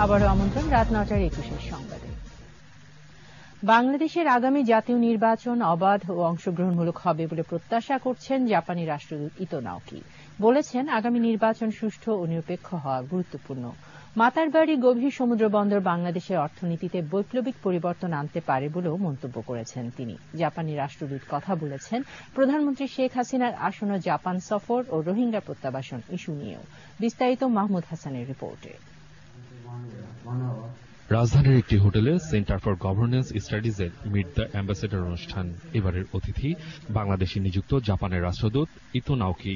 আবারও আমন্ত্রণ রাত 9টার 21 সংবাদে। বাংলাদেশের আগামী জাতীয় নির্বাচন অবাধ ও অংশগ্রহণমূলক হবে বলে প্রত্যাশা করছেন জাপানি রাষ্ট্রদূত ইতো নাওকি। বলেছেন, আগামী নির্বাচন সুষ্ঠু ও নিরপেক্ষ হওয়া গুরুত্বপূর্ণ। মাতারবাড়ি গভীর সমুদ্র বন্দর বাংলাদেশের অর্থনীতিতে বৈপ্লবিক পরিবর্তন আনতে পারে বলেও মন্তব্য করেছেন তিনি। জাপানি রাষ্ট্রদূত কথা বলেছেন প্রধানমন্ত্রী শেখ হাসিনার আসন্ন জাপান সফর ও রোহিঙ্গা প্রত্যাবাসন ইস্যু নিয়েও। বিস্তারিত মাহমুদ হাসানের রিপোর্টে। রাজধানীর একটি হোটেলে সেন্টার ফর গভর্নেন্স স্টাডিজের মিট দ্য অ্যাম্বাসেডর অনুষ্ঠান। এবারের অতিথি বাংলাদেশে নিযুক্ত জাপানের রাষ্ট্রদূত ইতো নাওকি।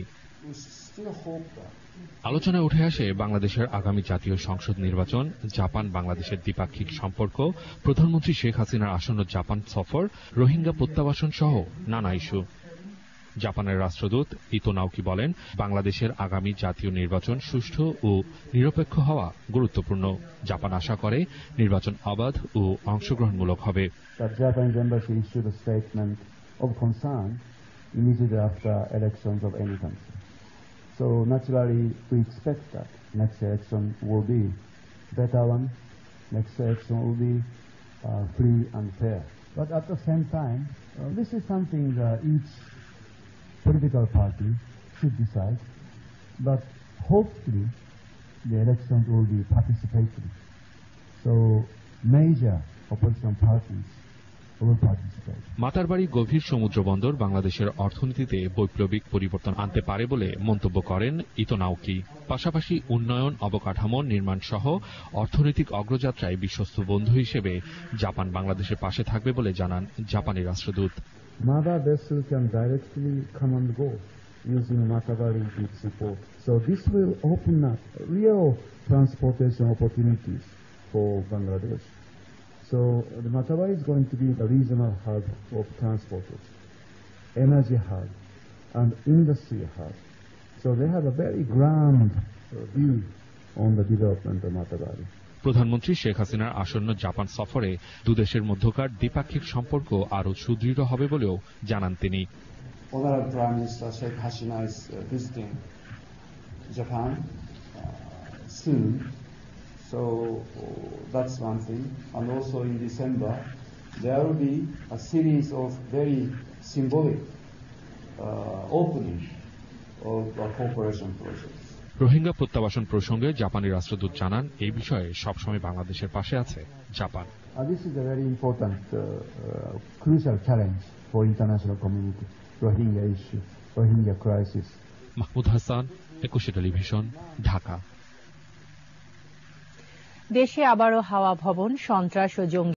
আলোচনায় উঠে আসে বাংলাদেশের আগামী জাতীয় সংসদ নির্বাচন, জাপান বাংলাদেশের দ্বিপাক্ষিক সম্পর্ক, প্রধানমন্ত্রী শেখ হাসিনার আসন্ন জাপান সফর, রোহিঙ্গা প্রত্যাবাসন সহ নানা ইস্যু। জাপানের রাষ্ট্রদূত ইতো নাওকি বলেন, বাংলাদেশের আগামী জাতীয় নির্বাচন সুষ্ঠু ও নিরপেক্ষ হওয়া গুরুত্বপূর্ণ। জাপান আশা করে নির্বাচন অবাধ ও অংশগ্রহণমূলক হবে। So naturally, we expect that next election will be better one. Next election will be free and fair. But at the same time, this is something that each political party should decide. But hopefully, the elections will be participatory. So major opposition parties will participate. Matarbari গভীর সমুদ্র বন্দর বাংলাদেশের অর্থনীতিতে বৈপ্লবিক পরিবর্তন আনতে পারে বলে মন্তব্য করেন ইতো নাওকি। পাশাপাশি উন্নয়ন, অবকাঠামো নির্মাণ সহ অর্থনৈতিক অগ্রযাত্রায় বিশ্বস্ত বন্ধু হিসেবে জাপান বাংলাদেশের পাশে থাকবে বলে জানান জাপানি রাষ্ট্রদূত। Mother vessel can directly come and go using Matabari deep support. So this will open up real transportation opportunities for Bangladesh. So the Matabari is going to be a regional hub of transporters, energy hub, and industry hub. So they have a very grand view on the development of Matabari. প্রধানমন্ত্রী শেখ হাসিনার আসন্ন Japan সফরে দুদেশের মধ্যকার দ্বিপাক্ষিক সম্পর্ক আরও সুদৃঢ় হবে বলেও জানান তিনি। Honorable Prime Minister Sheikh Hasina is visiting Japan soon. So that's one thing. And also in December, there will be a series of very symbolic opening of cooperation projects. Rohingya প্রত্যাবাসন প্রসঙ্গে জাপানি রাষ্ট্রদূত জানান, এই বিষয়ে সবসময় বাংলাদেশের পাশে আছে Japan. This is a very important, crucial challenge for international community. Rohingya issue, Rohingya crisis. Mahmud Hasan, 21 television, Dhaka. দেশে আবারও হাওয়া ভবন, সন্ত্রাস ও জঙ্গি